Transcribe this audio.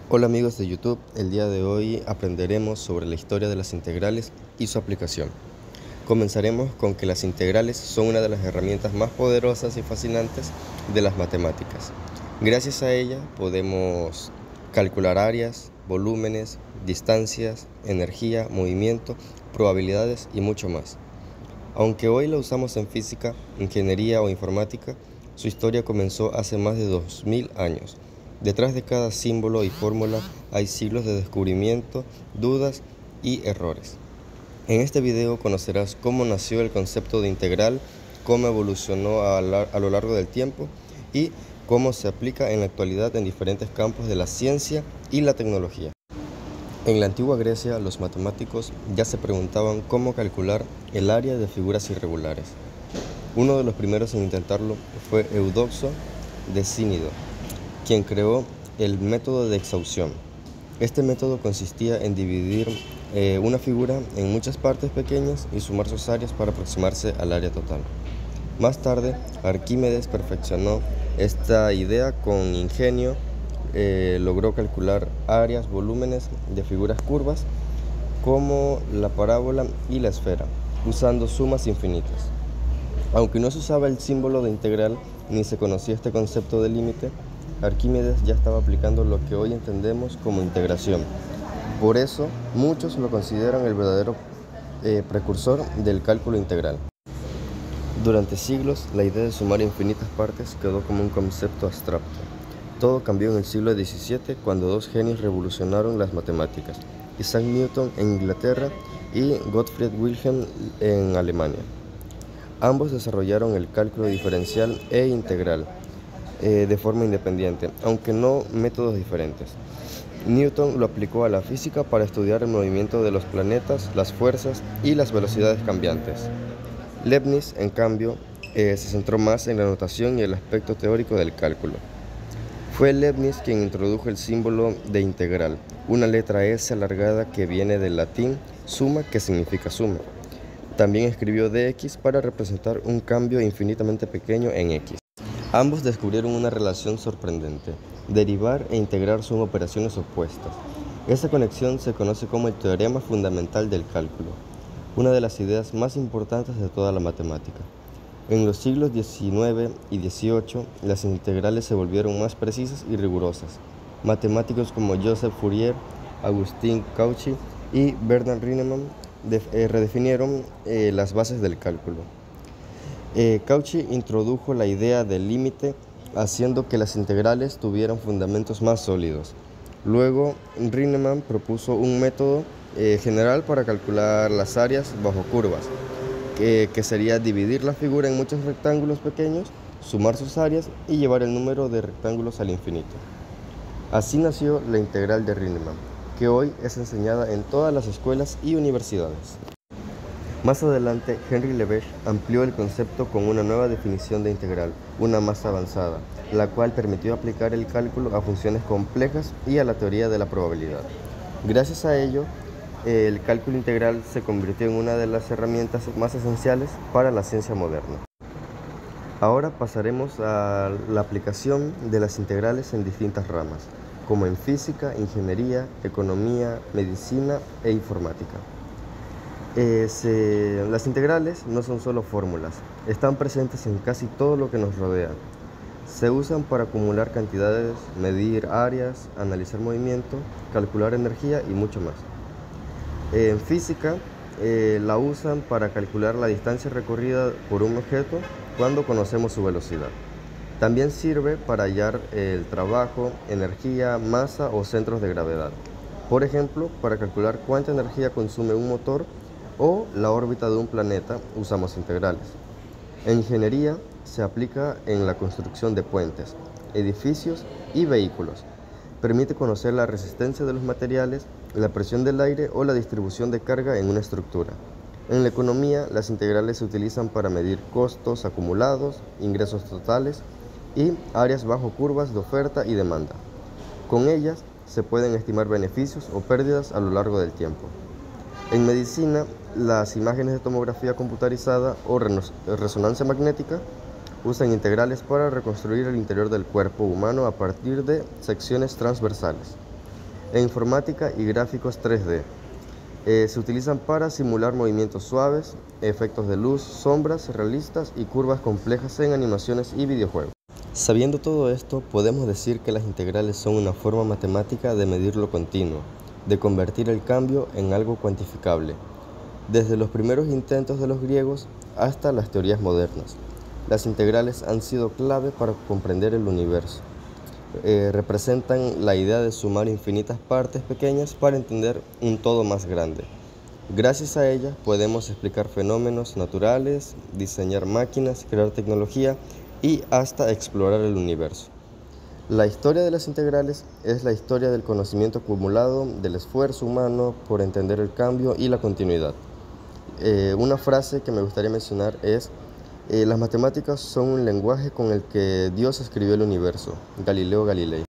Hola amigos de YouTube, el día de hoy aprenderemos sobre la historia de las integrales y su aplicación. Comenzaremos con que las integrales son una de las herramientas más poderosas y fascinantes de las matemáticas. Gracias a ella podemos calcular áreas, volúmenes, distancias, energía, movimiento, probabilidades y mucho más. Aunque hoy la usamos en física, ingeniería o informática, su historia comenzó hace más de 2000 años. Detrás de cada símbolo y fórmula hay siglos de descubrimiento, dudas y errores. En este video conocerás cómo nació el concepto de integral, cómo evolucionó a lo largo del tiempo y cómo se aplica en la actualidad en diferentes campos de la ciencia y la tecnología. En la antigua Grecia, los matemáticos ya se preguntaban cómo calcular el área de figuras irregulares. Uno de los primeros en intentarlo fue Eudoxo de Cínido, quien creó el método de exhaustión. Este método consistía en dividir una figura en muchas partes pequeñas y sumar sus áreas para aproximarse al área total. Más tarde, Arquímedes perfeccionó esta idea con ingenio. Logró calcular áreas, volúmenes de figuras curvas como la parábola y la esfera, usando sumas infinitas. Aunque no se usaba el símbolo de integral ni se conocía este concepto de límite, Arquímedes ya estaba aplicando lo que hoy entendemos como integración. Por eso, muchos lo consideran el verdadero precursor del cálculo integral. Durante siglos, la idea de sumar infinitas partes quedó como un concepto abstracto. Todo cambió en el siglo XVII cuando dos genios revolucionaron las matemáticas, Isaac Newton en Inglaterra y Gottfried Wilhelm en Alemania. Ambos desarrollaron el cálculo diferencial e integral de forma independiente, aunque no métodos diferentes. Newton lo aplicó a la física para estudiar el movimiento de los planetas, las fuerzas y las velocidades cambiantes. Leibniz, en cambio, se centró más en la notación y el aspecto teórico del cálculo. Fue Leibniz quien introdujo el símbolo de integral, una letra S alargada que viene del latín suma, que significa suma. También escribió dx para representar un cambio infinitamente pequeño en x. Ambos descubrieron una relación sorprendente. Derivar e integrar son operaciones opuestas. Esta conexión se conoce como el teorema fundamental del cálculo, una de las ideas más importantes de toda la matemática. En los siglos XIX y XVIII, las integrales se volvieron más precisas y rigurosas. Matemáticos como Joseph Fourier, Auguste Cauchy y Bernard Riemann redefinieron las bases del cálculo. Cauchy introdujo la idea del límite, haciendo que las integrales tuvieran fundamentos más sólidos. Luego, Riemann propuso un método general para calcular las áreas bajo curvas, que sería dividir la figura en muchos rectángulos pequeños, sumar sus áreas y llevar el número de rectángulos al infinito. Así nació la integral de Riemann, que hoy es enseñada en todas las escuelas y universidades. Más adelante, Henri Lebesgue amplió el concepto con una nueva definición de integral, una más avanzada, la cual permitió aplicar el cálculo a funciones complejas y a la teoría de la probabilidad. Gracias a ello, el cálculo integral se convirtió en una de las herramientas más esenciales para la ciencia moderna. Ahora pasaremos a la aplicación de las integrales en distintas ramas, como en física, ingeniería, economía, medicina e informática. Las integrales no son solo fórmulas, están presentes en casi todo lo que nos rodea. Se usan para acumular cantidades, medir áreas, analizar movimiento, calcular energía y mucho más. En física, la usan para calcular la distancia recorrida por un objeto cuando conocemos su velocidad. También sirve para hallar el trabajo, energía, masa o centros de gravedad. Por ejemplo, para calcular cuánta energía consume un motor o la órbita de un planeta, usamos integrales. En ingeniería, se aplica en la construcción de puentes, edificios y vehículos. Permite conocer la resistencia de los materiales, la presión del aire o la distribución de carga en una estructura. En la economía, las integrales se utilizan para medir costos acumulados, ingresos totales y áreas bajo curvas de oferta y demanda. Con ellas, se pueden estimar beneficios o pérdidas a lo largo del tiempo. En medicina, las imágenes de tomografía computarizada o resonancia magnética usan integrales para reconstruir el interior del cuerpo humano a partir de secciones transversales. En informática y gráficos 3D. Se utilizan para simular movimientos suaves, efectos de luz, sombras realistas y curvas complejas en animaciones y videojuegos. Sabiendo todo esto, podemos decir que las integrales son una forma matemática de medir lo continuo, de convertir el cambio en algo cuantificable, desde los primeros intentos de los griegos hasta las teorías modernas. Las integrales han sido clave para comprender el universo. Representan la idea de sumar infinitas partes pequeñas para entender un todo más grande. Gracias a ellas podemos explicar fenómenos naturales, diseñar máquinas, crear tecnología y hasta explorar el universo. La historia de las integrales es la historia del conocimiento acumulado, del esfuerzo humano por entender el cambio y la continuidad. Una frase que me gustaría mencionar es: las matemáticas son un lenguaje con el que Dios escribió el universo. Galileo Galilei.